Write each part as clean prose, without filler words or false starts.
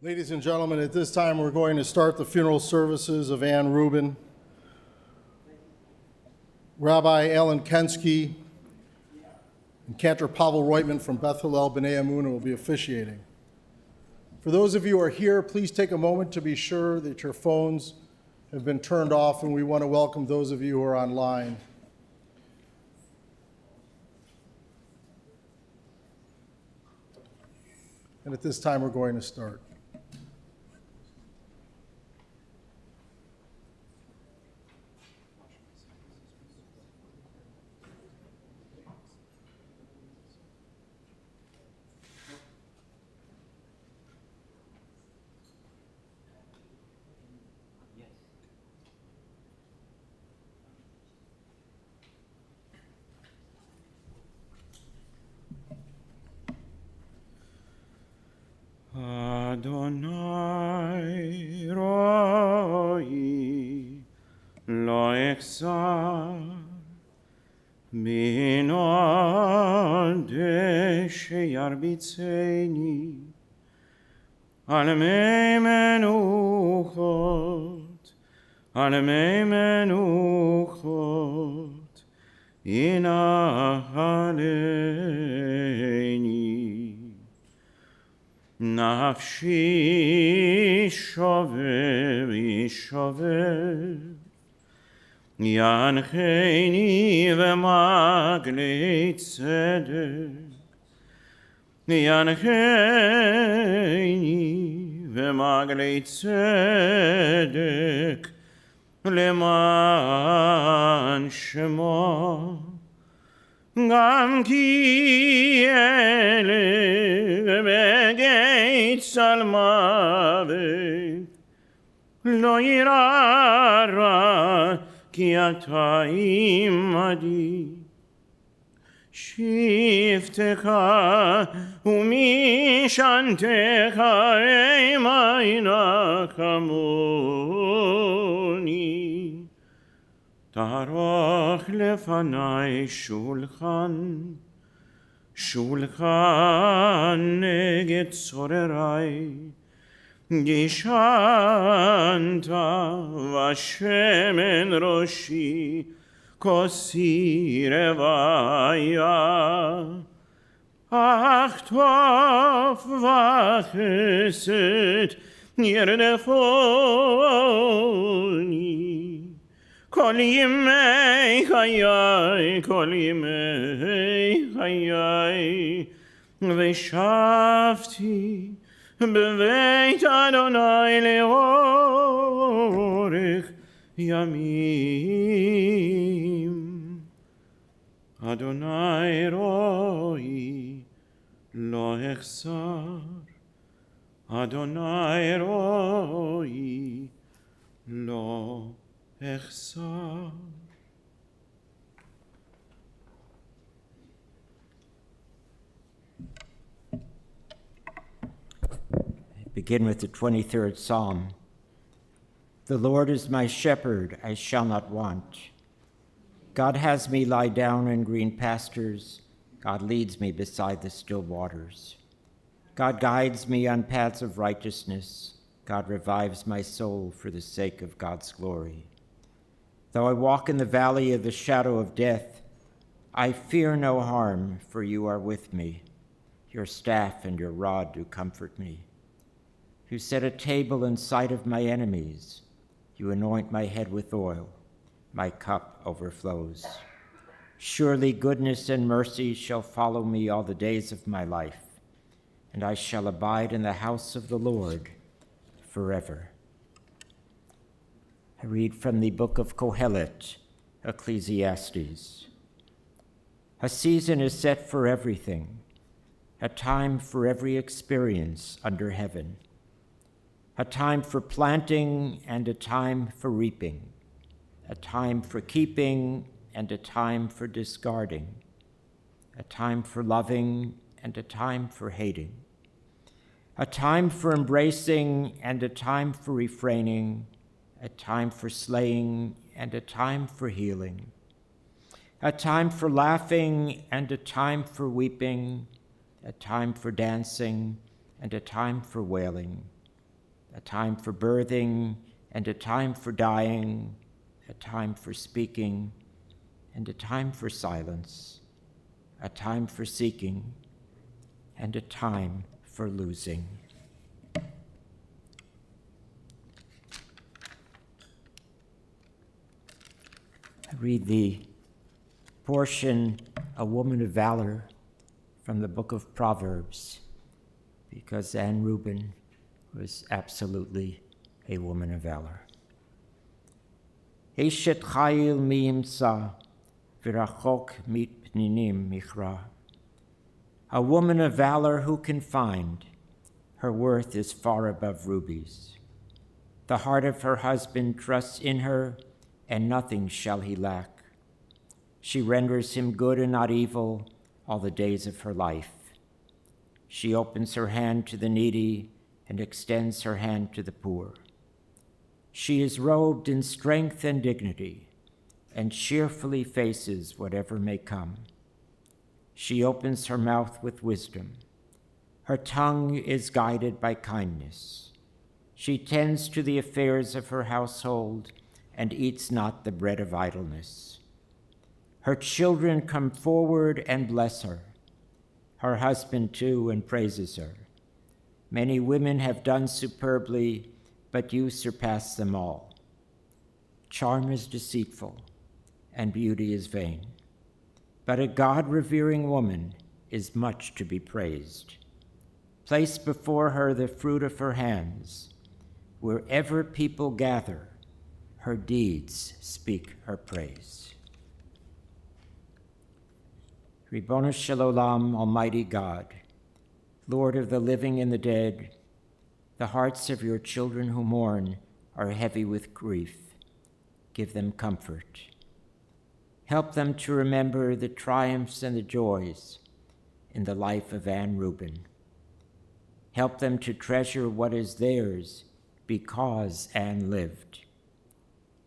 Ladies and gentlemen, at this time we're going to start the funeral services of Ann Rubin. Rabbi Alan Kensky and Cantor Pavel Reutman from Beth Hillel B'nai Emunah will be officiating. For those of you who are here, please take a moment to be sure that your phones have been turned off, and we want to welcome those of you who are online. And at this time, we're going to start. Adonai roi lo echsar binode sheyarbitzeni al mei menuchot inahaleni. Nafshi shover yancheni v'maglei tzedek leman shemo Gam ki ele begeit al mavet lo yirara ki ata imadi shiftecha umishantecha emaina kamoni Taroch lefanai shulchan neged sorerai, gishanta vashemen roshi, kosi revaya. Ach tov vachesed yerdefoni. Kol yimei chayai, v'shavti b'veit Adonai leorech yamim. Adonai roi lo echsar, Adonai roi lo echsar. Begin with the 23rd Psalm. The Lord is my shepherd, I shall not want. God has me lie down in green pastures. God leads me beside the still waters. God guides me on paths of righteousness. God revives my soul for the sake of God's glory. Though I walk in the valley of the shadow of death, I fear no harm, for you are with me. Your staff and your rod do comfort me. You set a table in sight of my enemies. You anoint my head with oil. My cup overflows. Surely goodness and mercy shall follow me all the days of my life, and I shall abide in the house of the Lord forever. I read from the book of Kohelet, Ecclesiastes. A season is set for everything, a time for every experience under heaven, a time for planting and a time for reaping, a time for keeping and a time for discarding, a time for loving and a time for hating, a time for embracing and a time for refraining, a time for slaying and a time for healing, a time for laughing and a time for weeping, a time for dancing and a time for wailing, a time for birthing and a time for dying, a time for speaking and a time for silence, a time for seeking and a time for losing. I read the portion, A Woman of Valor, from the book of Proverbs, because Anne Rubin was absolutely a woman of valor. Eshet chayil mi yimsa, v'rachok mit pninim michra. A woman of valor who can find, her worth is far above rubies. The heart of her husband trusts in her, and nothing shall he lack. She renders him good and not evil all the days of her life. She opens her hand to the needy and extends her hand to the poor. She is robed in strength and dignity and cheerfully faces whatever may come. She opens her mouth with wisdom. Her tongue is guided by kindness. She tends to the affairs of her household and eats not the bread of idleness. Her children come forward and bless her. Her husband too, and praises her. Many women have done superbly, but you surpass them all. Charm is deceitful, and beauty is vain. But a God-revering woman is much to be praised. Place before her the fruit of her hands. Wherever people gather, her deeds speak her praise. Ribono shel olam, Almighty God, Lord of the living and the dead, the hearts of your children who mourn are heavy with grief. Give them comfort. Help them to remember the triumphs and the joys in the life of Anne Rubin. Help them to treasure what is theirs because Anne lived.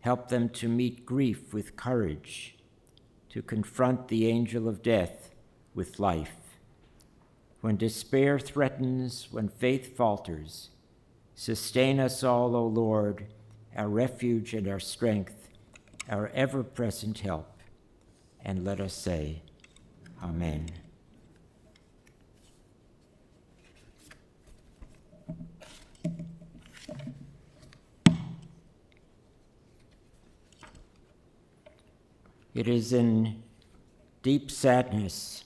Help them to meet grief with courage, to confront the angel of death with life. When despair threatens, when faith falters, sustain us all, O Lord, our refuge and our strength, our ever-present help, and let us say, Amen. It is in deep sadness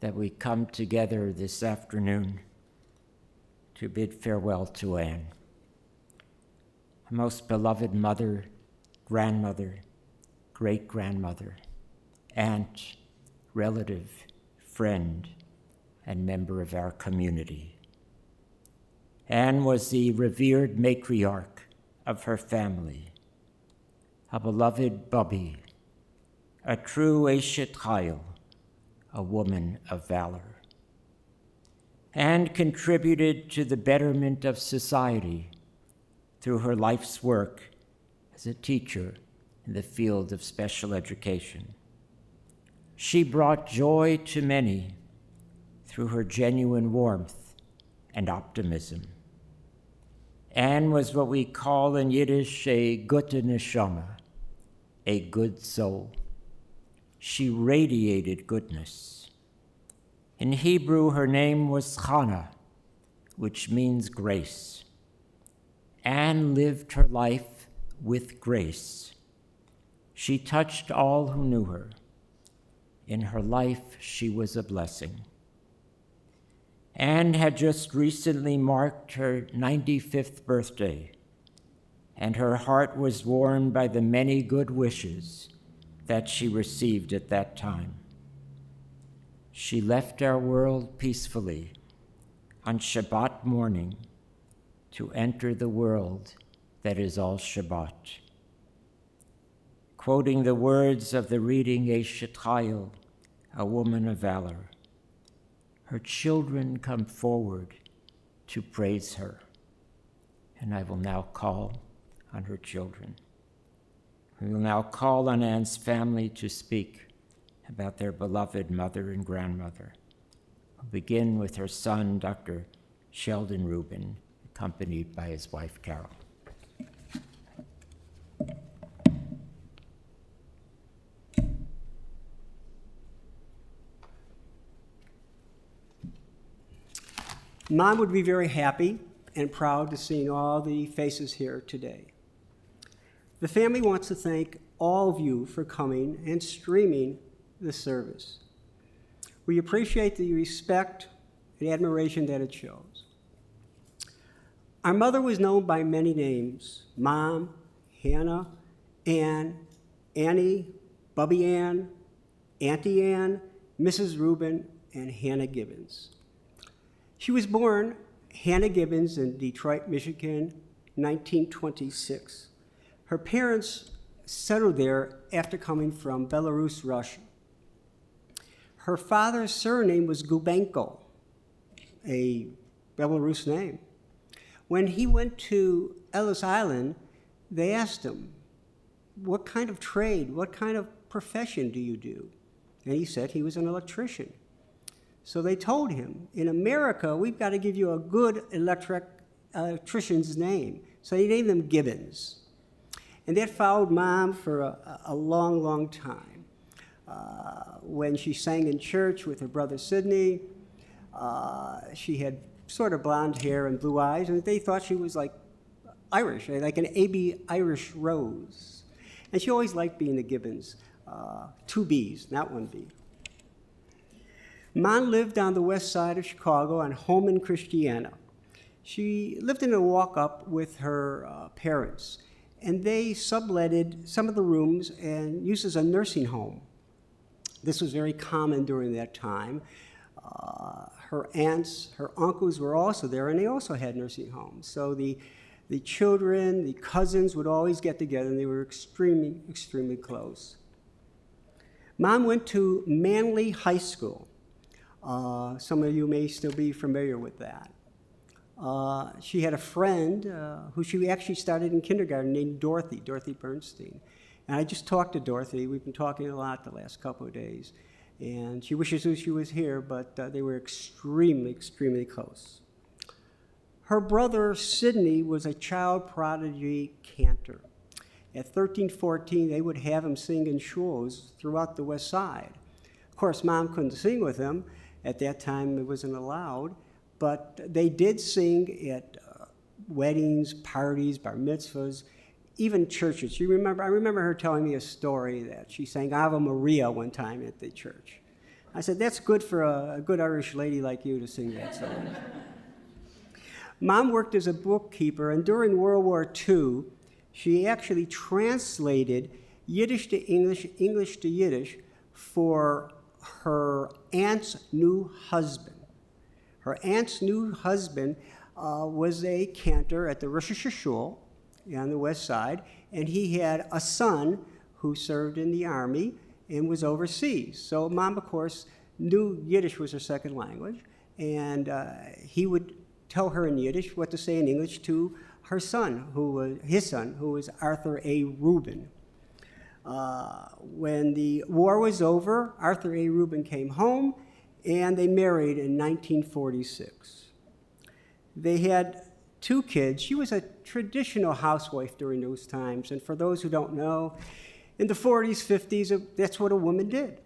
that we come together this afternoon to bid farewell to Anne, a most beloved mother, grandmother, great-grandmother, aunt, relative, friend, and member of our community. Anne was the revered matriarch of her family, a beloved Bubby, a true Eshet Chayil, a woman of valor, and contributed to the betterment of society through her life's work as a teacher in the field of special education. She brought joy to many through her genuine warmth and optimism. Anne was what we call in Yiddish a gute neshama, a good soul. She radiated goodness. In Hebrew, her name was Chana, which means grace. Anne lived her life with grace. She touched all who knew her. In her life, she was a blessing. Anne had just recently marked her 95th birthday, and her heart was warmed by the many good wishes that she received at that time. She left our world peacefully on Shabbat morning to enter the world that is all Shabbat. Quoting the words of the reading Eshet Chayil, a woman of valor, her children come forward to praise her, and I will now call on her children. We will now call on Anne's family to speak about their beloved mother and grandmother. We'll begin with her son, Dr. Sheldon Rubin, accompanied by his wife, Carol. Mom would be very happy and proud to see all the faces here today. The family wants to thank all of you for coming and streaming the service. We appreciate the respect and admiration that it shows. Our mother was known by many names: Mom, Hannah, Ann, Annie, Bubby Ann, Auntie Ann, Mrs. Rubin, and Hannah Gibbons. She was born Hannah Gibbons in Detroit, Michigan, 1926. Her parents settled there after coming from Belarus, Russia. Her father's surname was Gubenko, a Belarus name. When he went to Ellis Island, they asked him, "What kind of trade, what kind of profession do you do?" And he said he was an electrician. So they told him, "In America, we've got to give you a good electrician's name." So he named him Gibbons. And that followed Mom for a long, long time. When she sang in church with her brother Sidney, she had sort of blonde hair and blue eyes, and they thought she was like Irish, like an A.B. Irish Rose. And she always liked being the Gibbons, 2 B's, not 1 B. Mom lived on the west side of Chicago on Home and Christiana. She lived in a walk-up with her parents, and they subletted some of the rooms and used as a nursing home. This was very common during that time. Her aunts, her uncles were also there, and they also had nursing homes. So the children, the cousins would always get together, and they were extremely, extremely close. Mom went to Manly High School. Some of you may still be familiar with that. She had a friend who she actually started in kindergarten named Dorothy Bernstein. And I just talked to Dorothy. We've been talking a lot the last couple of days. And she wishes she was here, but they were extremely, extremely close. Her brother, Sidney, was a child prodigy cantor. At 13, 14, they would have him sing in shows throughout the West Side. Of course, Mom couldn't sing with him. At that time, it wasn't allowed. But they did sing at weddings, parties, bar mitzvahs, even churches. I remember her telling me a story that she sang Ave Maria one time at the church. I said, "That's good for a good Irish lady like you to sing that song." Mom worked as a bookkeeper, and during World War II, she actually translated Yiddish to English, English to Yiddish for her aunt's new husband. Her aunt's new husband was a cantor at the Rosh Shul on the west side, and he had a son who served in the army and was overseas. So Mom, of course, knew Yiddish was her second language, and he would tell her in Yiddish what to say in English to her son, his son, who was Arthur A. Rubin. When the war was over, Arthur A. Rubin came home, and they married in 1946. They had 2 kids. She was a traditional housewife during those times, and for those who don't know, in the 40s, 50s, that's what a woman did.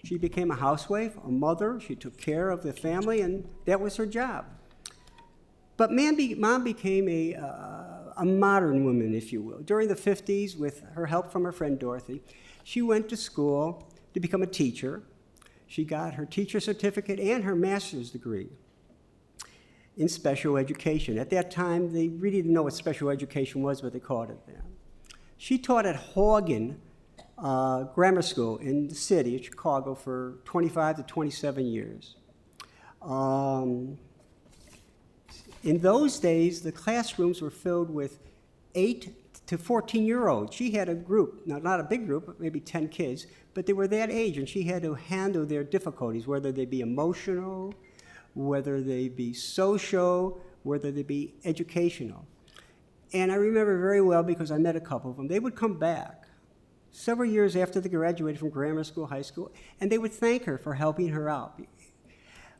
She became a housewife, a mother. She took care of the family, and that was her job. But Mom became a modern woman, if you will. During the 50s, with her help from her friend Dorothy, she went to school to become a teacher. She got her teacher certificate and her master's degree in special education. At that time, they really didn't know what special education was, but they called it that. She taught at Horgan Grammar School in the city of Chicago for 25 to 27 years. In those days, the classrooms were filled with 8 to 14-year-olds. She had a group, not a big group, but maybe 10 kids, but they were that age, and she had to handle their difficulties, whether they be emotional, whether they be social, whether they be educational. And I remember very well because I met a couple of them. They would come back several years after they graduated from grammar school, high school, and they would thank her for helping her out.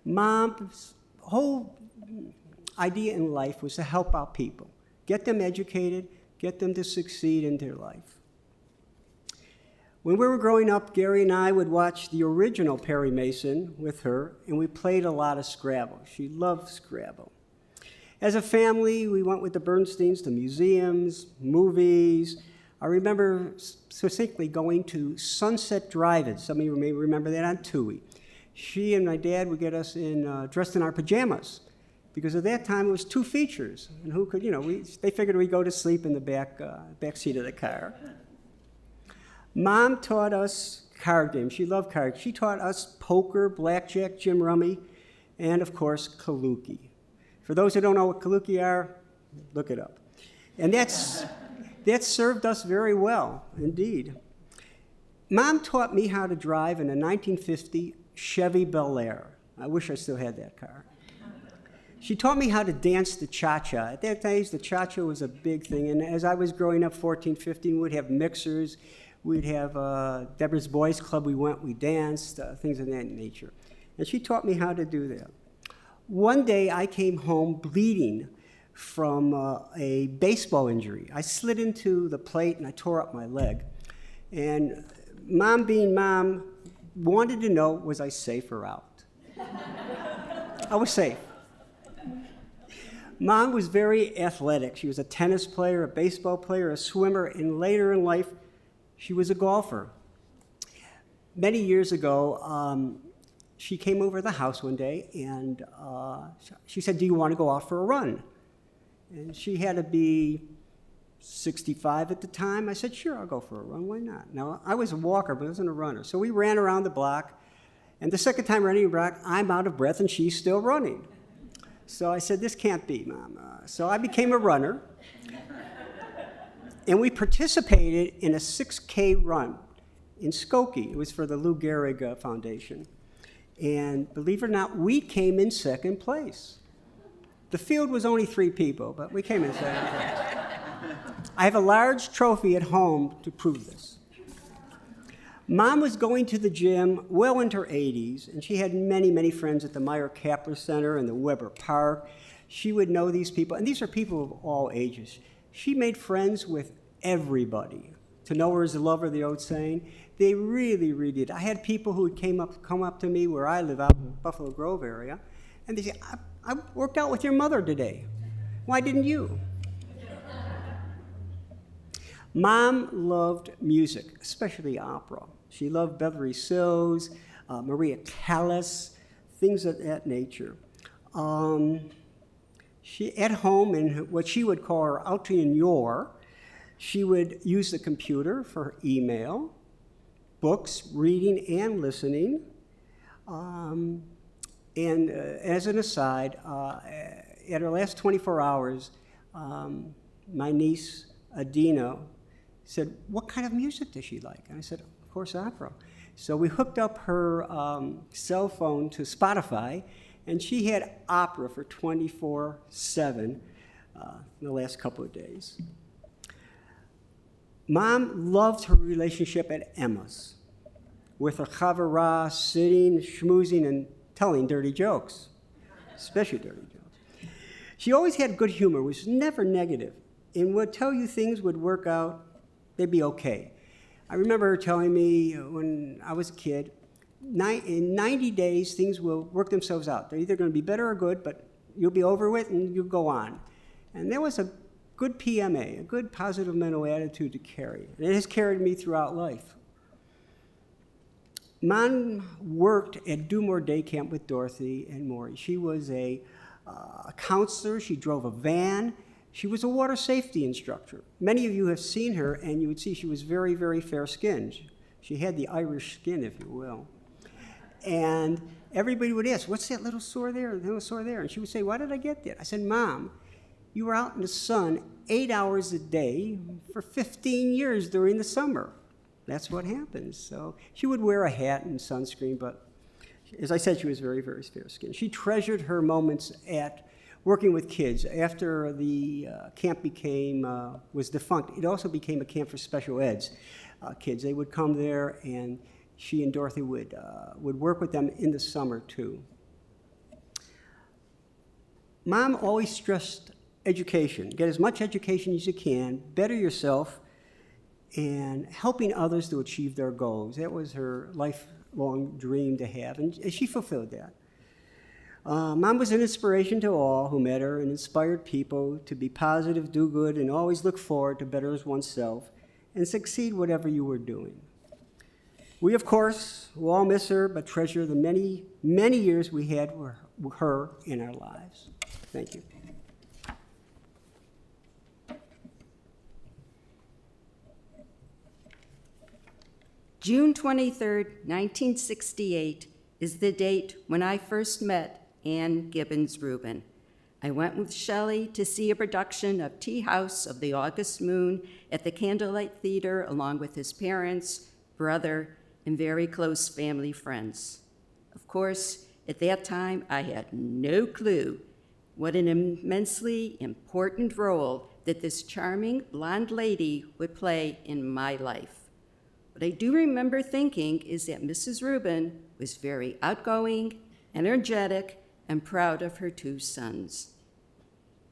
Mom's whole idea in life was to help out people, get them educated, get them to succeed in their life. When we were growing up, Gary and I would watch the original Perry Mason with her, and we played a lot of Scrabble. She loved Scrabble. As a family, we went with the Bernsteins to museums, movies. I remember succinctly going to Sunset Drive-In. Some of you may remember that on TUI. She and my dad would get us dressed in our pajamas, because at that time it was 2 features, and who could, they figured we'd go to sleep in the back seat of the car. Mom taught us card games. She loved cards. She taught us poker, blackjack, gin rummy, and of course, Kaluki. For those who don't know what Kaluki are, look it up. And that served us very well, indeed. Mom taught me how to drive in a 1950 Chevy Bel Air. I wish I still had that car. She taught me how to dance the cha-cha. At that time, the cha-cha was a big thing, and as I was growing up, 14, 15, we'd have mixers. We'd have Deborah's Boys Club. We danced, things of that nature. And she taught me how to do that. One day, I came home bleeding from a baseball injury. I slid into the plate, and I tore up my leg. And Mom, being Mom, wanted to know, was I safe or out? I was safe. Mom was very athletic. She was a tennis player, a baseball player, a swimmer, and later in life, she was a golfer. Many years ago, she came over to the house one day, and she said, "Do you want to go out for a run?" And she had to be 65 at the time. I said, "Sure, I'll go for a run. Why not?" Now, I was a walker, but I wasn't a runner. So we ran around the block, and the second time running the block, I'm out of breath, and she's still running. So I said, "This can't be, Mom." So I became a runner. And we participated in a 6K run in Skokie. It was for the Lou Gehrig Foundation. And believe it or not, we came in second place. The field was only 3 people, but we came in second place. I have a large trophy at home to prove this. Mom was going to the gym well into her 80s, and she had many, many friends at the Meyer Kapler Center and the Weber Park. She would know these people, and these are people of all ages. She made friends with everybody. To know her is to love her, the old saying. They really, really did. I had people who would come up to me where I live out in the Buffalo Grove area, and they say, I worked out with your mother today. Why didn't you? Mom loved music, especially opera. She loved Beverly Sills, Maria Callas, things of that nature. She, at home, in what she would call her Altian Yor, she would use the computer for her email, books, reading, and listening. And as an aside, at her last 24 hours, my niece, Adina, said, "What kind of music does she like?" And I said, "Of course, opera." So we hooked up her cell phone to Spotify, and she had opera for 24/7 in the last couple of days. Mom loved her relationship at Emma's, with her chavara sitting, schmoozing, and telling dirty jokes, especially dirty jokes. She always had good humor, was never negative, and would tell you things would work out, they'd be okay. I remember her telling me when I was a kid, in 90 days, things will work themselves out. They're either going to be better or good, but you'll be over with and you'll go on. And that was a good PMA, a good positive mental attitude to carry. And it has carried me throughout life. Mom worked at Dumore Day Camp with Dorothy and Maury. She was a counselor. She drove a van. She was a water safety instructor. Many of you have seen her, and you would see she was very, very fair-skinned. She had the Irish skin, if you will. And everybody would ask, "What's that little sore there, little sore there?" And she would say, "Why did I get that?" I said, "Mom, you were out in the sun 8 hours a day for 15 years during the summer. That's what happens." So she would wear a hat and sunscreen, but as I said, she was very, very fair-skinned. She treasured her moments at working with kids. After the camp was defunct, it also became a camp for special eds kids. They would come there, and she and Dorothy would work with them in the summer, too. Mom always stressed education. Get as much education as you can, better yourself, and helping others to achieve their goals. That was her lifelong dream to have, and she fulfilled that. Mom was an inspiration to all who met her and inspired people to be positive, do good, and always look forward to better oneself and succeed whatever you were doing. We, of course, will all miss her, but treasure the many, many years we had with her in our lives. Thank you. June 23rd, 1968 is the date when I first met Ann Gibbons Rubin. I went with Shelley to see a production of Tea House of the August Moon at the Candlelight Theater along with his parents, brother, and very close family friends. Of course, at that time, I had no clue what an immensely important role that this charming blonde lady would play in my life. What I do remember thinking is that Mrs. Rubin was very outgoing, energetic, and proud of her two sons.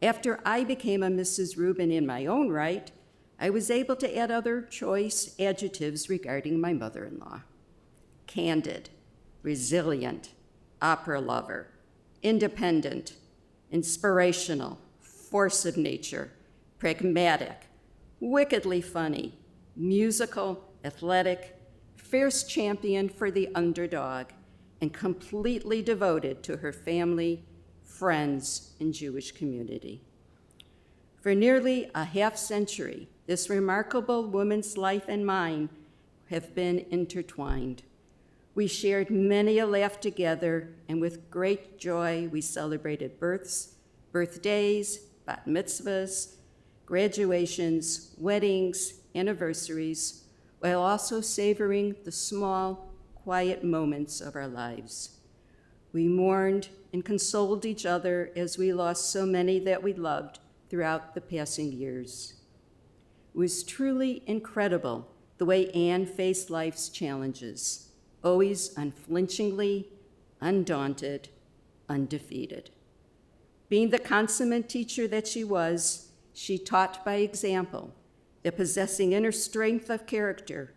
After I became a Mrs. Rubin in my own right, I was able to add other choice adjectives regarding my mother-in-law. Candid, resilient, opera lover, independent, inspirational, force of nature, pragmatic, wickedly funny, musical, athletic, fierce champion for the underdog, and completely devoted to her family, friends, and Jewish community. For nearly a half century, this remarkable woman's life and mine have been intertwined. We shared many a laugh together, and with great joy, we celebrated births, birthdays, bat mitzvahs, graduations, weddings, anniversaries, while also savoring the small, quiet moments of our lives. We mourned and consoled each other as we lost so many that we loved throughout the passing years. It was truly incredible the way Anne faced life's challenges, always unflinchingly, undaunted, undefeated. Being the consummate teacher that she was, she taught by example, that possessing inner strength of character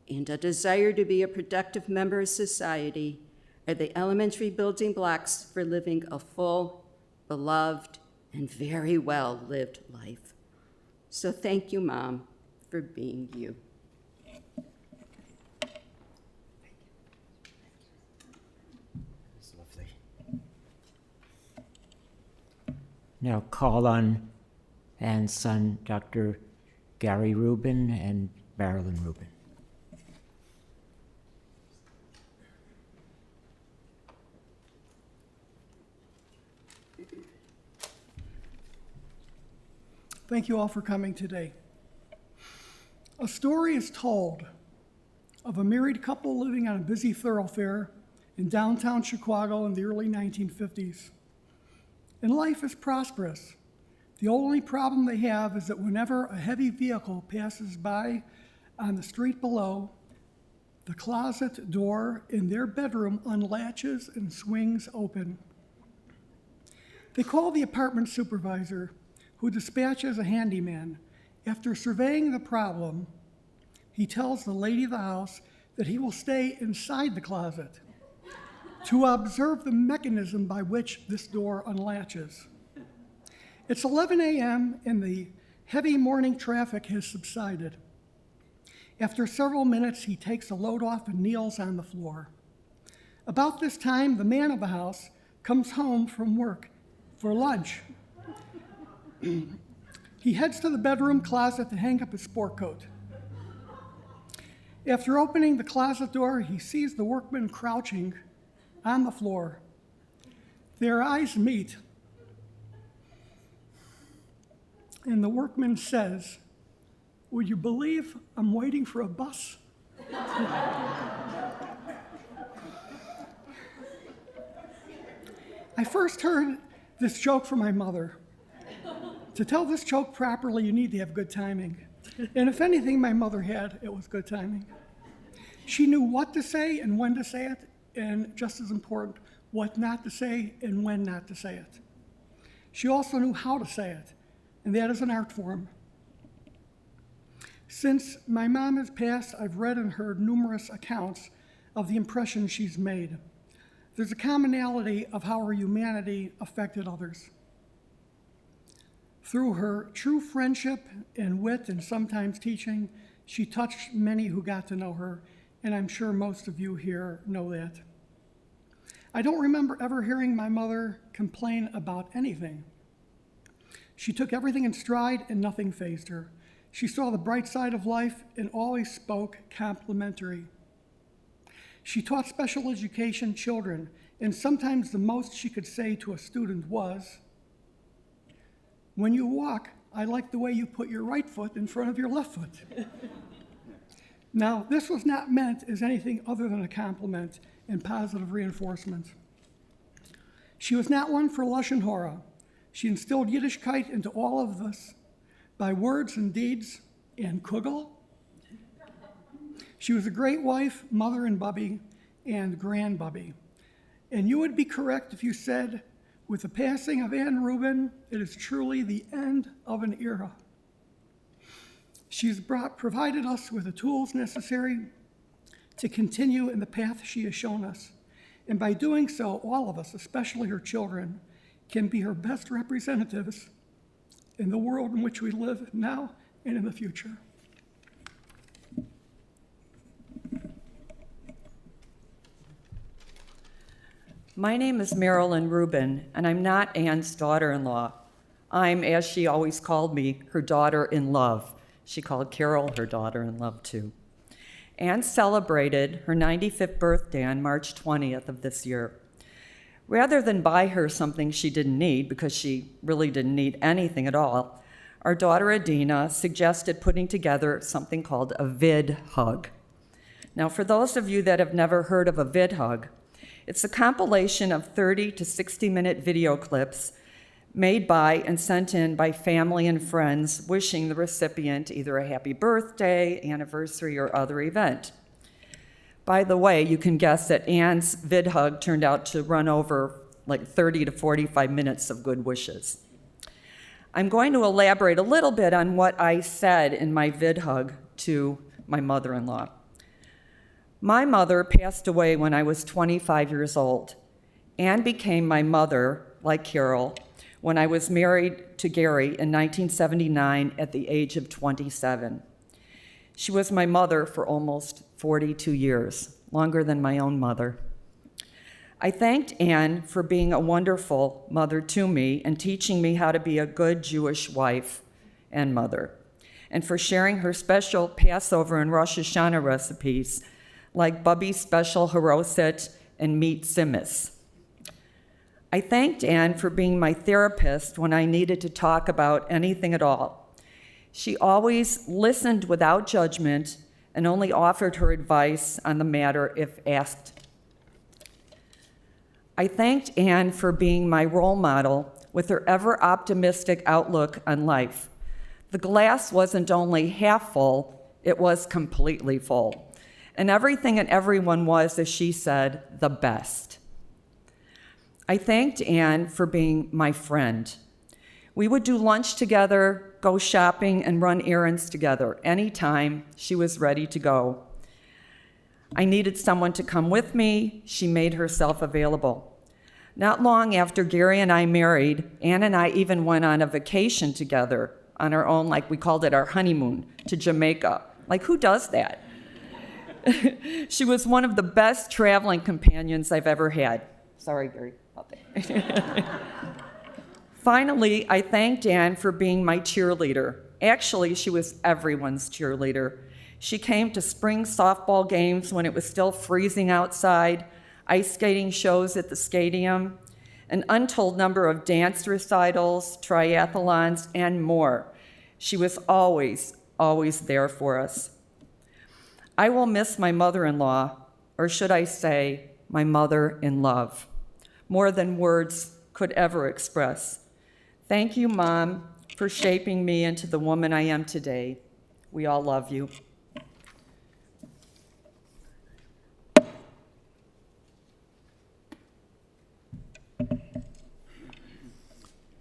and a desire to be a productive member of society are the elementary building blocks for living a full, beloved, and very well-lived life. So thank you, Mom, for being you. That's lovely. Now call on Anne's son, Dr. Gary Rubin and Marilyn Rubin. Thank you all for coming today. A story is told of a married couple living on a busy thoroughfare in downtown Chicago in the early 1950s. And life is prosperous. The only problem they have is that whenever a heavy vehicle passes by on the street below, the closet door in their bedroom unlatches and swings open. They call the apartment supervisor, who dispatches a handyman. After surveying the problem, he tells the lady of the house that he will stay inside the closet to observe the mechanism by which this door unlatches. It's 11 a.m. and the heavy morning traffic has subsided. After several minutes, he takes a load off and kneels on the floor. About this time, the man of the house comes home from work for lunch. He heads to the bedroom closet to hang up his sport coat. After opening the closet door, he sees the workman crouching on the floor. Their eyes meet, and the workman says, "Would you believe I'm waiting for a bus?" I first heard this joke from my mother. To tell this joke properly, you need to have good timing. And if anything my mother had, it was good timing. She knew what to say and when to say it, and just as important, what not to say and when not to say it. She also knew how to say it, and that is an art form. Since my mom has passed, I've read and heard numerous accounts of the impression she's made. There's a commonality of how her humanity affected others. Through her true friendship and wit and sometimes teaching, she touched many who got to know her, and I'm sure most of you here know that. I don't remember ever hearing my mother complain about anything. She took everything in stride and nothing fazed her. She saw the bright side of life and always spoke complimentary. She taught special education children, and sometimes the most she could say to a student was, "When you walk, I like the way you put your right foot in front of your left foot." Now, this was not meant as anything other than a compliment and positive reinforcement. She was not one for Lashon Hara. She instilled Yiddishkeit into all of us by words and deeds and kugel. She was a great wife, mother and bubby, and grandbubby. And you would be correct if you said, with the passing of Ann Rubin, it is truly the end of an era. She's provided us with the tools necessary to continue in the path she has shown us. And by doing so, all of us, especially her children, can be her best representatives in the world in which we live now and in the future. My name is Marilyn Rubin, and I'm not Ann's daughter-in-law. I'm, as she always called me, her daughter-in-love. She called Carol her daughter-in-love, too. Ann celebrated her 95th birthday on March 20th of this year. Rather than buy her something she didn't need, because she really didn't need anything at all, our daughter Adina suggested putting together something called a vid hug. Now, for those of you that have never heard of a vid hug, it's a compilation of 30 to 60-minute video clips made by and sent in by family and friends wishing the recipient either a happy birthday, anniversary, or other event. By the way, you can guess that Ann's vid hug turned out to run over like 30 to 45 minutes of good wishes. I'm going to elaborate a little bit on what I said in my vid hug to my mother-in-law. My mother passed away when I was 25 years old. Ann became my mother, like Carol, when I was married to Gary in 1979 at the age of 27. She was my mother for almost 42 years, longer than my own mother. I thanked Ann for being a wonderful mother to me and teaching me how to be a good Jewish wife and mother, and for sharing her special Passover and Rosh Hashanah recipes like Bubby's special haroset and meat simis. I thanked Ann for being my therapist when I needed to talk about anything at all. She always listened without judgment and only offered her advice on the matter if asked. I thanked Ann for being my role model with her ever-optimistic outlook on life. The glass wasn't only half full, it was completely full. And everything and everyone was, as she said, the best. I thanked Ann for being my friend. We would do lunch together, go shopping, and run errands together anytime she was ready to go. I needed someone to come with me. She made herself available. Not long after Gary and I married, Ann and I even went on a vacation together on our own, like we called it our honeymoon, to Jamaica. Like, who does that? She was one of the best traveling companions I've ever had. Sorry, Gary, about that. Finally, I thanked Ann for being my cheerleader. Actually, she was everyone's cheerleader. She came to spring softball games when it was still freezing outside, ice skating shows at the stadium, an untold number of dance recitals, triathlons, and more. She was always, always there for us. I will miss my mother-in-law, or should I say, my mother-in-love, more than words could ever express. Thank you, Mom, for shaping me into the woman I am today. We all love you.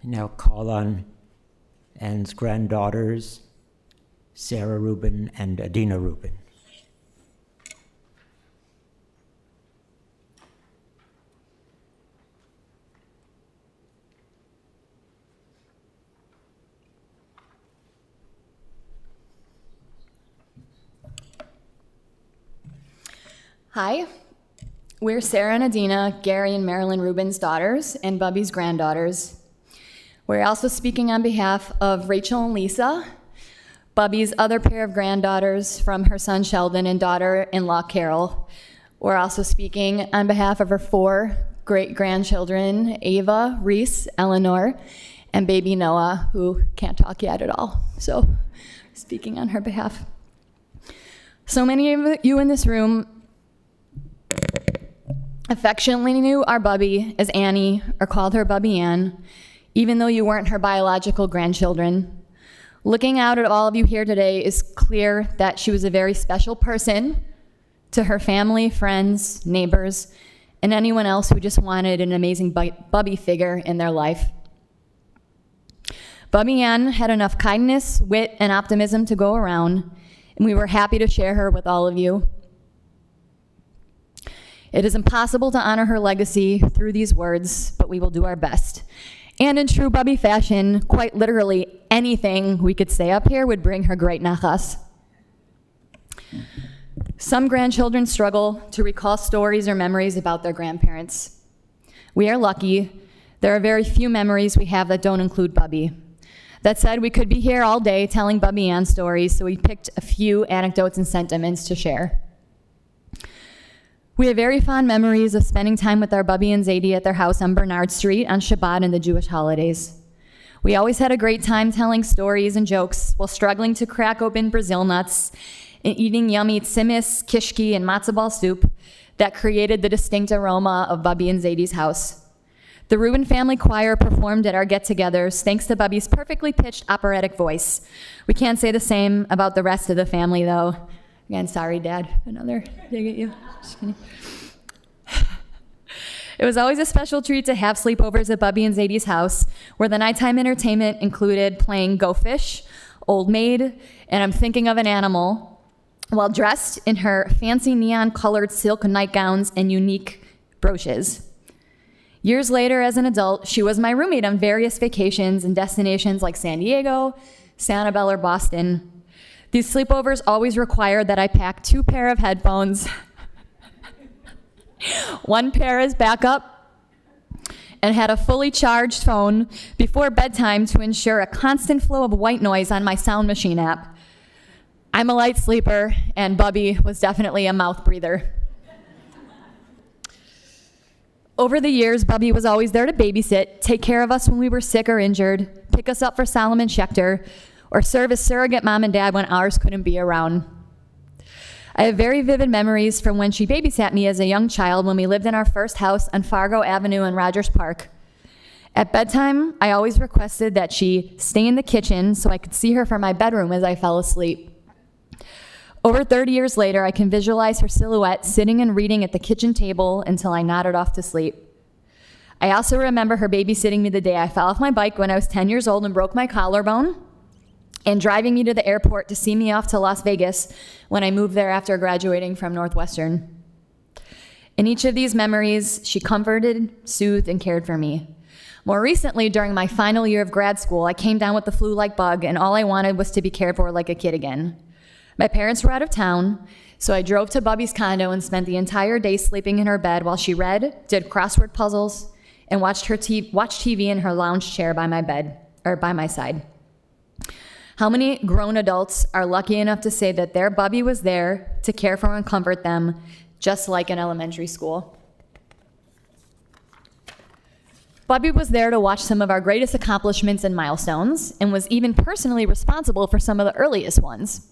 I now call on Anne's granddaughters, Sarah Rubin and Adina Rubin. Hi, we're Sarah and Adina, Gary and Marilyn Rubin's daughters, and Bubby's granddaughters. We're also speaking on behalf of Rachel and Lisa, Bubby's other pair of granddaughters from her son Sheldon and daughter-in-law Carol. We're also speaking on behalf of her 4 great-grandchildren, Ava, Reese, Eleanor, and baby Noah, who can't talk yet at all. So, speaking on her behalf. So many of you in this room affectionately knew our Bubby as Annie, or called her Bubby Ann, even though you weren't her biological grandchildren. Looking out at all of you here today is clear that she was a very special person to her family, friends, neighbors, and anyone else who just wanted an amazing Bubby figure in their life. Bubby Ann had enough kindness, wit, and optimism to go around, and we were happy to share her with all of you. It is impossible to honor her legacy through these words, but we will do our best. And in true Bubby fashion, quite literally anything we could say up here would bring her great nachas. Some grandchildren struggle to recall stories or memories about their grandparents. We are lucky. There are very few memories we have that don't include Bubby. That said, we could be here all day telling Bubby Ann stories, so we picked a few anecdotes and sentiments to share. We have very fond memories of spending time with our Bubby and Zadie at their house on Bernard Street on Shabbat and the Jewish holidays. We always had a great time telling stories and jokes while struggling to crack open Brazil nuts and eating yummy tzimmis, kishki, and matzo ball soup that created the distinct aroma of Bubby and Zadie's house. The Rubin family choir performed at our get-togethers thanks to Bubby's perfectly pitched operatic voice. We can't say the same about the rest of the family, though. Again, sorry, Dad. Another dig at you. Just kidding. It was always a special treat to have sleepovers at Bubby and Zadie's house, where the nighttime entertainment included playing Go Fish, Old Maid, and I'm Thinking of an Animal, while dressed in her fancy neon-colored silk nightgowns and unique brooches. Years later, as an adult, she was my roommate on various vacations and destinations like San Diego, Sanibel, or Boston. These sleepovers always required that I pack 2 pair of headphones, 1 pair as backup, and had a fully charged phone before bedtime to ensure a constant flow of white noise on my sound machine app. I'm a light sleeper, and Bubby was definitely a mouth breather. Over the years, Bubby was always there to babysit, take care of us when we were sick or injured, pick us up for Solomon Schechter, or serve as surrogate mom and dad when ours couldn't be around. I have very vivid memories from when she babysat me as a young child when we lived in our first house on Fargo Avenue in Rogers Park. At bedtime, I always requested that she stay in the kitchen so I could see her from my bedroom as I fell asleep. Over 30 years later, I can visualize her silhouette sitting and reading at the kitchen table until I nodded off to sleep. I also remember her babysitting me the day I fell off my bike when I was 10 years old and broke my collarbone, and driving me to the airport to see me off to Las Vegas when I moved there after graduating from Northwestern. In each of these memories, she comforted, soothed, and cared for me. More recently, during my final year of grad school, I came down with the flu-like bug, and all I wanted was to be cared for like a kid again. My parents were out of town, so I drove to Bubby's condo and spent the entire day sleeping in her bed while she read, did crossword puzzles, and watched TV in her lounge chair by my side. How many grown adults are lucky enough to say that their Bubby was there to care for and comfort them, just like in elementary school? Bubby was there to watch some of our greatest accomplishments and milestones, and was even personally responsible for some of the earliest ones.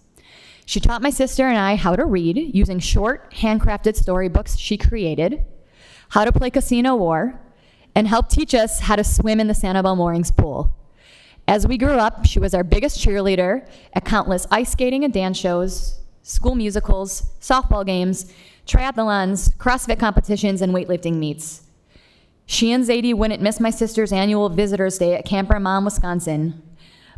She taught my sister and I how to read using short, handcrafted storybooks she created, how to play Casino War, and helped teach us how to swim in the Sanibel Moorings pool. As we grew up, she was our biggest cheerleader at countless ice skating and dance shows, school musicals, softball games, triathlons, CrossFit competitions, and weightlifting meets. She and Zadie wouldn't miss my sister's annual visitor's day at Camp Vermont, Wisconsin.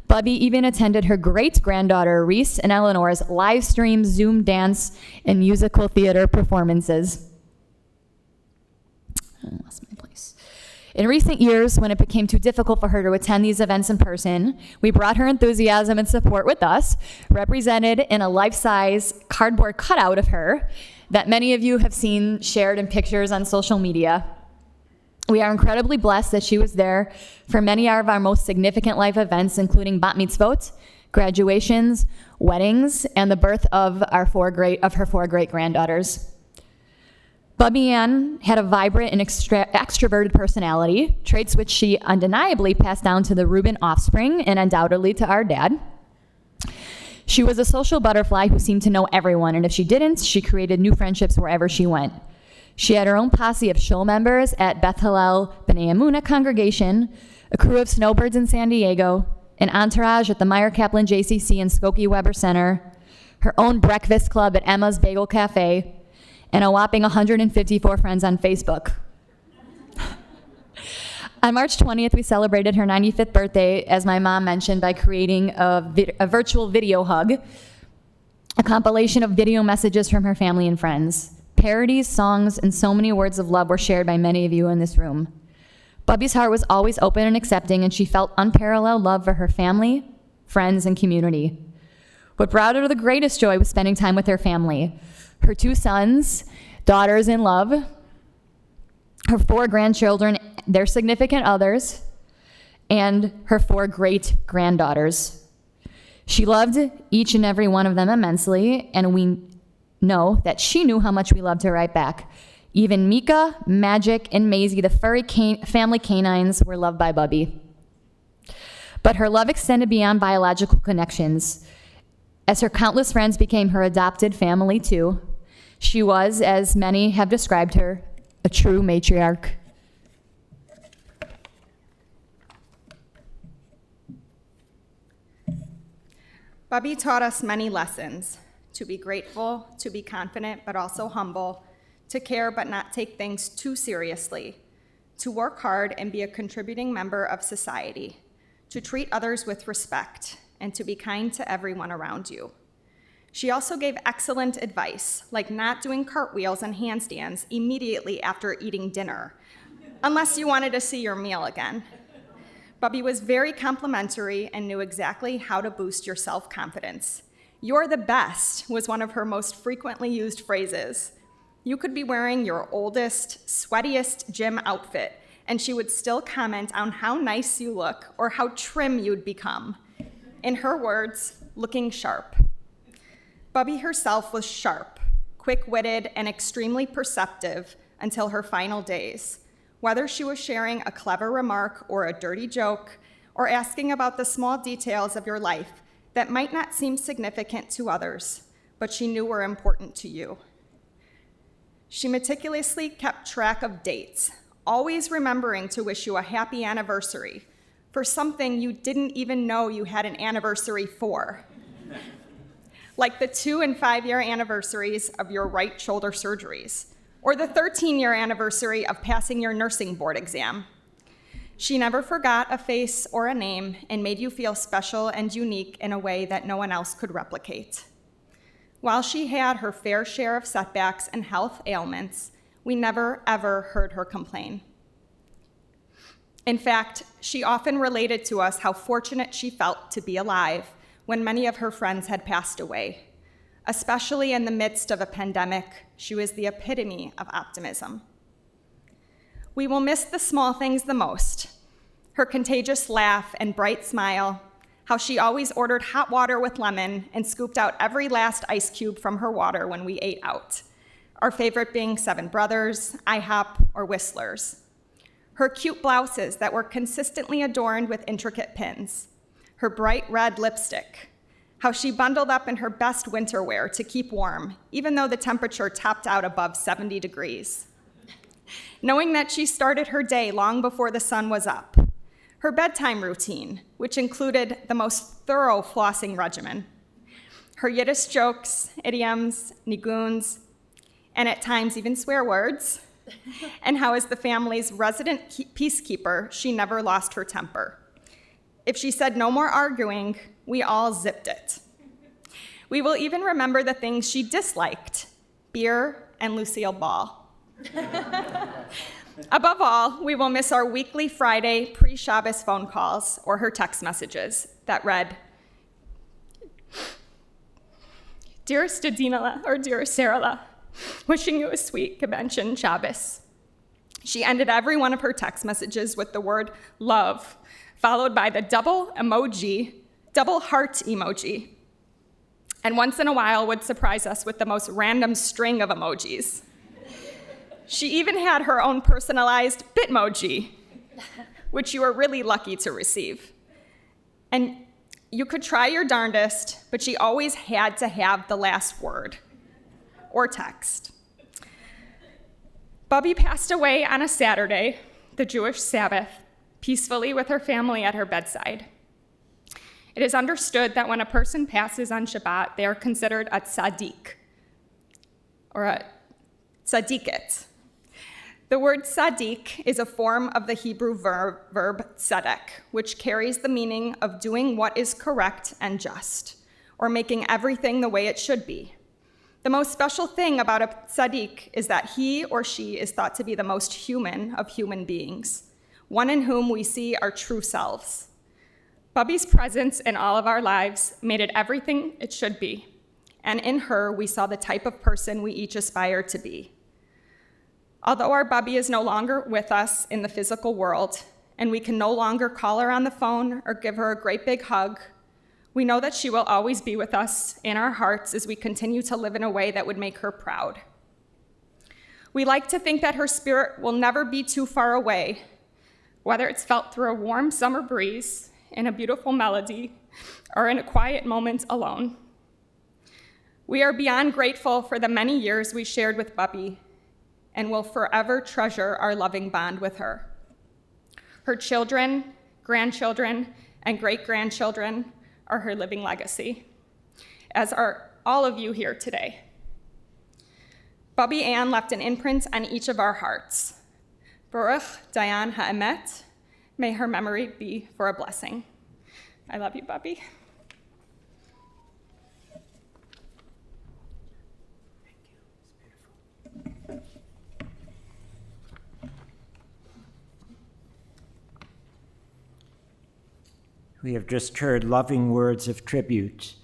Bubby even attended her great-granddaughter Reese and Eleanor's live-stream Zoom dance and musical theater performances. I lost my place. In recent years, when it became too difficult for her to attend these events in person, we brought her enthusiasm and support with us, represented in a life-size cardboard cutout of her that many of you have seen shared in pictures on social media. We are incredibly blessed that she was there for many of our most significant life events, including bat mitzvot, graduations, weddings, and the birth of her four great-granddaughters. Bubby Ann had a vibrant and extroverted personality, traits which she undeniably passed down to the Rubin offspring and undoubtedly to our dad. She was a social butterfly who seemed to know everyone, and if she didn't, she created new friendships wherever she went. She had her own posse of show members at Beth Hillel B'nai Emunah congregation, a crew of snowbirds in San Diego, an entourage at the Meyer Kaplan JCC and Skokie Weber Center, her own breakfast club at Emma's Bagel Cafe, and a whopping 154 friends on Facebook. On March 20th, we celebrated her 95th birthday, as my mom mentioned, by creating a virtual video hug, a compilation of video messages from her family and friends. Parodies, songs, and so many words of love were shared by many of you in this room. Bubby's heart was always open and accepting, and she felt unparalleled love for her family, friends, and community. What brought her the greatest joy was spending time with her family. Her 2 sons, daughters in love, her 4 grandchildren, their significant others, and her 4 great-granddaughters. She loved each and every one of them immensely, and we know that she knew how much we loved her right back. Even Mika, Magic, and Maisie, the furry family canines, were loved by Bubby. But her love extended beyond biological connections. As her countless friends became her adopted family too, she was, as many have described her, a true matriarch. Bubby taught us many lessons: to be grateful, to be confident but also humble, to care but not take things too seriously, to work hard and be a contributing member of society, to treat others with respect, and to be kind to everyone around you. She also gave excellent advice, like not doing cartwheels and handstands immediately after eating dinner, unless you wanted to see your meal again. Bubby was very complimentary and knew exactly how to boost your self-confidence. "You're the best" was one of her most frequently used phrases. You could be wearing your oldest, sweatiest gym outfit, and she would still comment on how nice you look or how trim you'd become. In her words, looking sharp. Bubby herself was sharp, quick-witted, and extremely perceptive until her final days. Whether she was sharing a clever remark or a dirty joke, or asking about the small details of your life that might not seem significant to others, but she knew were important to you. She meticulously kept track of dates, always remembering to wish you a happy anniversary for something you didn't even know you had an anniversary for. Like the 2- and 5-year anniversaries of your right shoulder surgeries, or the 13-year anniversary of passing your nursing board exam. She never forgot a face or a name and made you feel special and unique in a way that no one else could replicate. While she had her fair share of setbacks and health ailments, we never, ever heard her complain. In fact, she often related to us how fortunate she felt to be alive when many of her friends had passed away. Especially in the midst of a pandemic, she was the epitome of optimism. We will miss the small things the most: her contagious laugh and bright smile, how she always ordered hot water with lemon and scooped out every last ice cube from her water when we ate out, our favorite being Seven Brothers, IHOP, or Whistler's. Her cute blouses that were consistently adorned with intricate pins, her bright red lipstick, how she bundled up in her best winter wear to keep warm, even though the temperature topped out above 70 degrees. Knowing that she started her day long before the sun was up. Her bedtime routine, which included the most thorough flossing regimen. Her Yiddish jokes, idioms, niguns, and at times even swear words, and how, as the family's resident peacekeeper, she never lost her temper. If she said no more arguing, we all zipped it. We will even remember the things she disliked, beer and Lucille Ball. Above all, we will miss our weekly Friday pre-Shabbos phone calls or her text messages that read, "Dearest Adina, or dearest Sarah, wishing you a sweet Gibbons Shabbos." She ended every one of her text messages with the word love, followed by the double heart emoji, and once in a while would surprise us with the most random string of emojis. She even had her own personalized Bitmoji, which you were really lucky to receive. And you could try your darndest, but she always had to have the last word or text. Bubby passed away on a Saturday, the Jewish Sabbath, peacefully with her family at her bedside. It is understood that when a person passes on Shabbat, they are considered a tzaddik, or a tzaddiket. The word tzaddik is a form of the Hebrew verb tzedek, which carries the meaning of doing what is correct and just, or making everything the way it should be. The most special thing about a tzaddik is that he or she is thought to be the most human of human beings, one in whom we see our true selves. Bubby's presence in all of our lives made it everything it should be, and in her we saw the type of person we each aspire to be. Although our Bubby is no longer with us in the physical world, and we can no longer call her on the phone or give her a great big hug, we know that she will always be with us in our hearts as we continue to live in a way that would make her proud. We like to think that her spirit will never be too far away, whether it's felt through a warm summer breeze, in a beautiful melody, or in a quiet moment alone. We are beyond grateful for the many years we shared with Bubby, and will forever treasure our loving bond with her. Her children, grandchildren, and great-grandchildren are her living legacy, as are all of you here today. Bubby Ann left an imprint on each of our hearts. Baruch Dayan Ha'emet, may her memory be for a blessing. I love you, Bubby. We have just heard loving words of tribute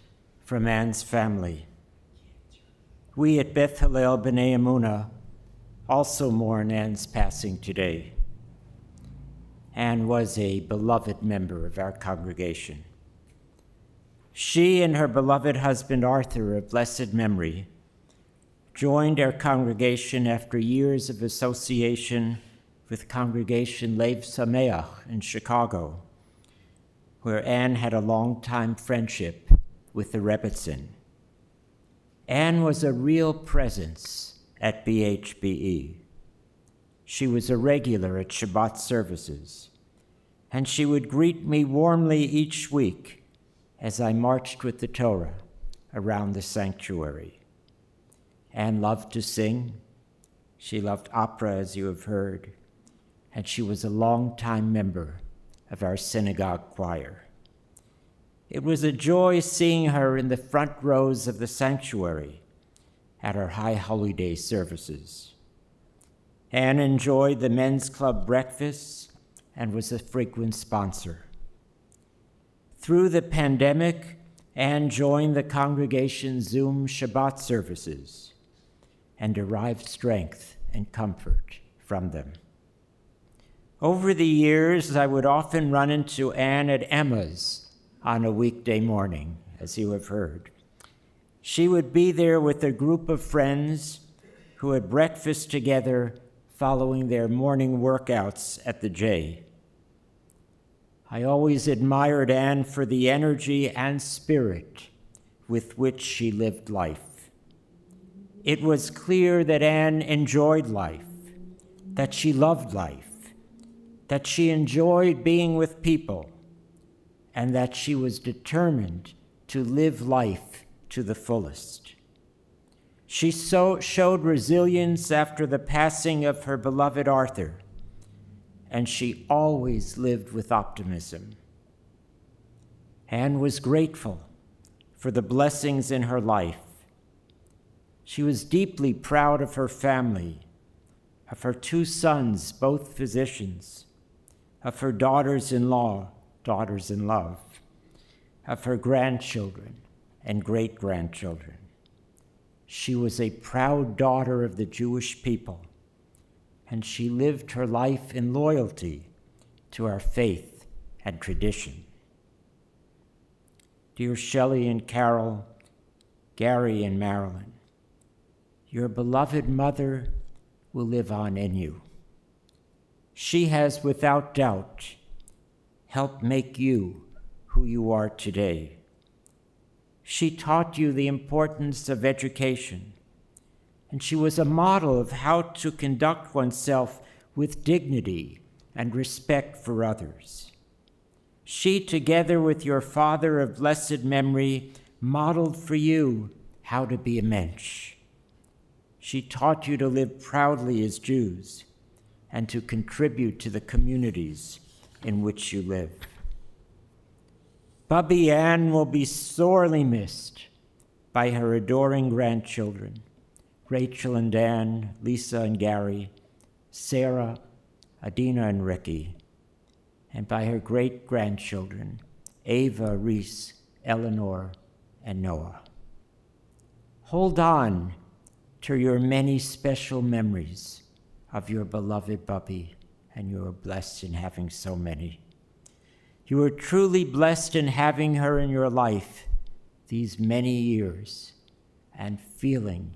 from Ann's family. We at Beth Hillel B'nai Emunah also mourn Ann's passing today. Anne was a beloved member of our congregation. She and her beloved husband Arthur, of blessed memory, joined our congregation after years of association with Congregation Lev Sameach in Chicago, where Anne had a long-time friendship with the Rebbitzin. Anne was a real presence at BHBE. She was a regular at Shabbat services, and she would greet me warmly each week as I marched with the Torah around the sanctuary. Anne loved to sing. She loved opera, as you have heard, and she was a long-time member of our synagogue choir. It was a joy seeing her in the front rows of the sanctuary at our high holiday services. Anne enjoyed the men's club breakfasts and was a frequent sponsor. Through the pandemic, Anne joined the congregation's Zoom Shabbat services and derived strength and comfort from them. Over the years, I would often run into Anne at Emma's on a weekday morning, as you have heard. She would be there with a group of friends who had breakfast together following their morning workouts at the J. I always admired Anne for the energy and spirit with which she lived life. It was clear that Anne enjoyed life, that she loved life, that she enjoyed being with people, and that she was determined to live life to the fullest. She showed resilience after the passing of her beloved Arthur, and she always lived with optimism. Anne was grateful for the blessings in her life. She was deeply proud of her family, of her 2 sons, both physicians, of her daughters-in-law, daughters-in-love, of her grandchildren and great-grandchildren. She was a proud daughter of the Jewish people, and she lived her life in loyalty to our faith and tradition. Dear Shelley and Carol, Gary and Marilyn, your beloved mother will live on in you. She has, without doubt, helped make you who you are today. She taught you the importance of education, and she was a model of how to conduct oneself with dignity and respect for others. She, together with your father of blessed memory, modeled for you how to be a mensch. She taught you to live proudly as Jews and to contribute to the communities in which you live. Bubby Ann will be sorely missed by her adoring grandchildren, Rachel and Dan, Lisa and Gary, Sarah, Adina and Ricky, and by her great-grandchildren, Ava, Reese, Eleanor, and Noah. Hold on to your many special memories of your beloved Bubby, and you are blessed in having so many. You are truly blessed in having her in your life these many years and feeling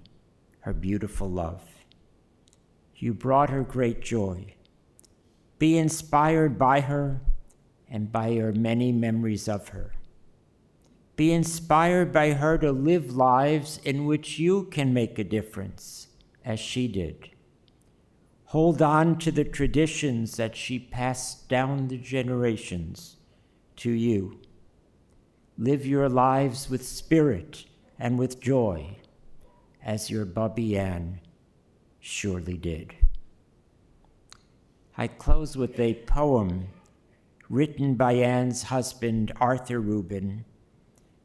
her beautiful love. You brought her great joy. Be inspired by her and by your many memories of her. Be inspired by her to live lives in which you can make a difference, as she did. Hold on to the traditions that she passed down the generations to you. Live your lives with spirit and with joy, as your Bubby Ann surely did. I close with a poem written by Ann's husband, Arthur Rubin,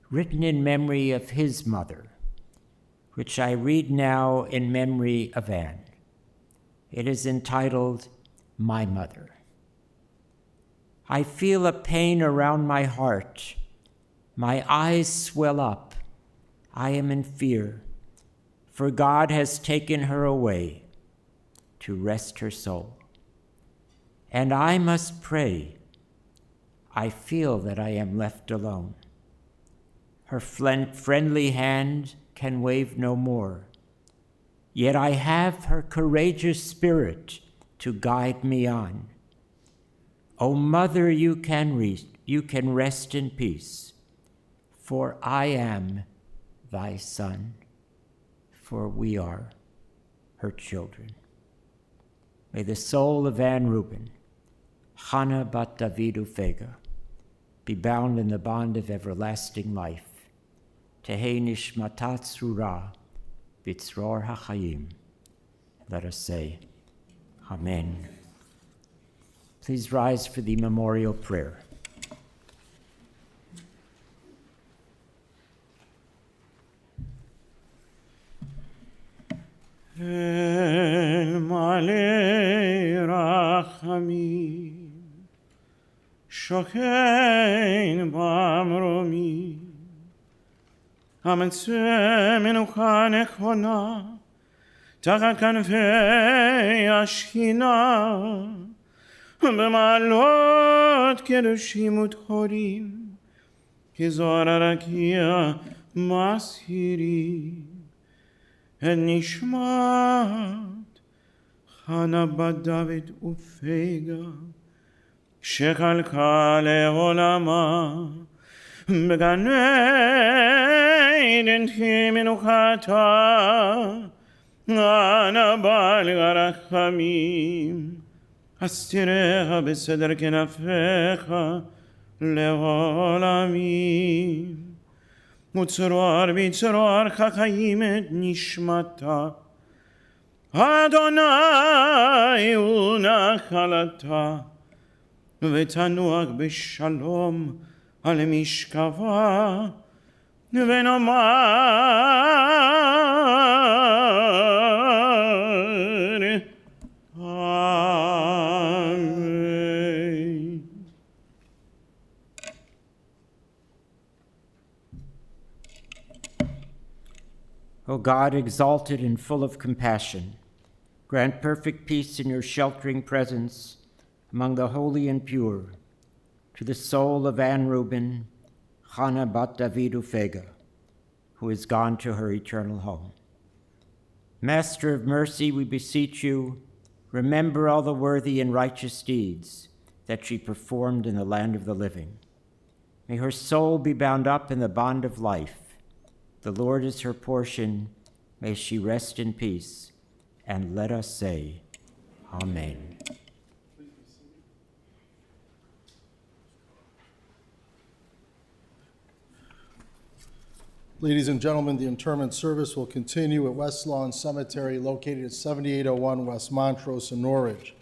written in memory of his mother, which I read now in memory of Ann. It is entitled, My Mother. I feel a pain around my heart. My eyes swell up. I am in fear, for God has taken her away to rest her soul. And I must pray. I feel that I am left alone. Her friendly hand can wave no more. Yet I have her courageous spirit to guide me on. O Mother, you can rest in peace, for I am thy son, for we are her children. May the soul of Ann Rubin, Chana bat David Ufega, be bound in the bond of everlasting life. Tehei nishmata tzrura b'tzror hachayim. Let us say, Amen. Please rise for the memorial prayer. El male rachamim, shochein b'amromim, המצא מנוחה נכונה, תחת כנפי השכינה, במעלות קדושים וטהורים, כזוהר הרקיע מסעירים, את נשמת חנה בת דוד ופגה, שחלקה לעולמה, בגן עדן מנוחתה, אנא בעל הרחמים, הסתירך בסדר כנפיך לעולמים. וצרור בצרור חיים את נשמתה. אדוני הוא נחלתה, ותנוח בשלום על משכבה, ונאמר אמן. O God, exalted and full of compassion, grant perfect peace in your sheltering presence among the holy and pure, to the soul of Anne Rubin, Chana bat David Ufega, who is gone to her eternal home. Master of mercy, we beseech you, remember all the worthy and righteous deeds that she performed in the land of the living. May her soul be bound up in the bond of life. The Lord is her portion. May she rest in peace. And let us say, Amen. Ladies and gentlemen, the interment service will continue at West Lawn Cemetery located at 7801 West Montrose in Norwich.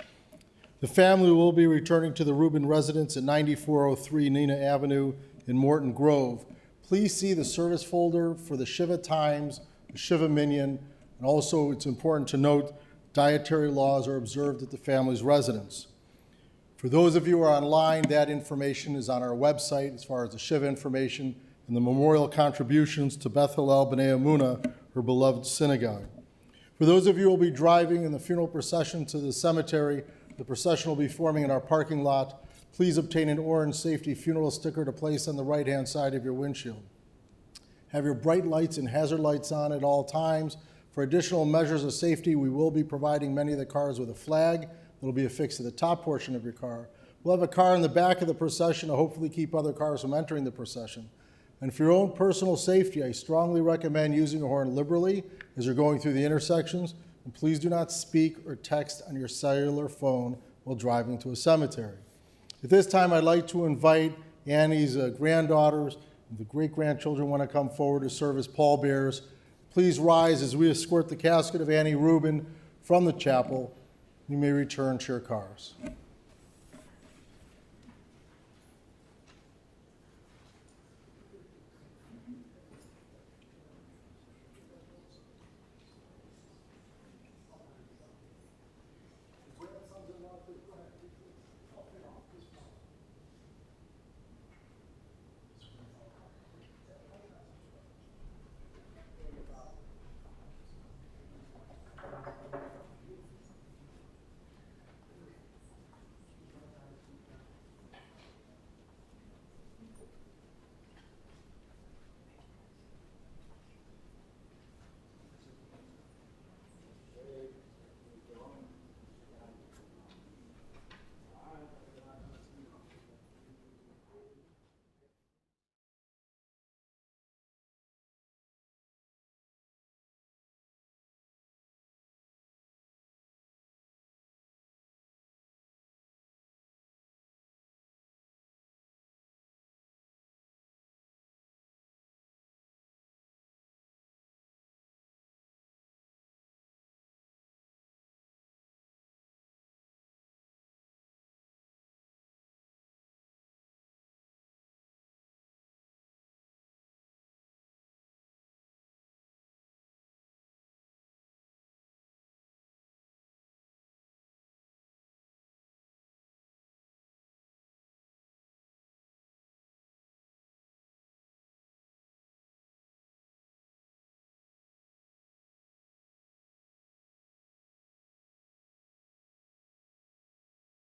The family will be returning to the Rubin residence at 9403 Nina Avenue in Morton Grove. Please see the service folder for the Shiva Times, the Shiva Minyan, and also it's important to note dietary laws are observed at the family's residence. For those of you who are online, that information is on our website as far as the Shiva information and the memorial contributions to Beth Hillel B'nai Emunah, her beloved synagogue. For those of you who will be driving in the funeral procession to the cemetery, the procession will be forming in our parking lot. Please obtain an orange safety funeral sticker to place on the right-hand side of your windshield. Have your bright lights and hazard lights on at all times. For additional measures of safety, we will be providing many of the cars with a flag that will be affixed to the top portion of your car. We'll have a car in the back of the procession to hopefully keep other cars from entering the procession. And for your own personal safety, I strongly recommend using your horn liberally as you're going through the intersections. And please do not speak or text on your cellular phone while driving to a cemetery. At this time, I'd like to invite Annie's granddaughters and the great-grandchildren want to come forward to serve as pallbearers. Please rise as we escort the casket of Annie Rubin from the chapel. You may return to your cars.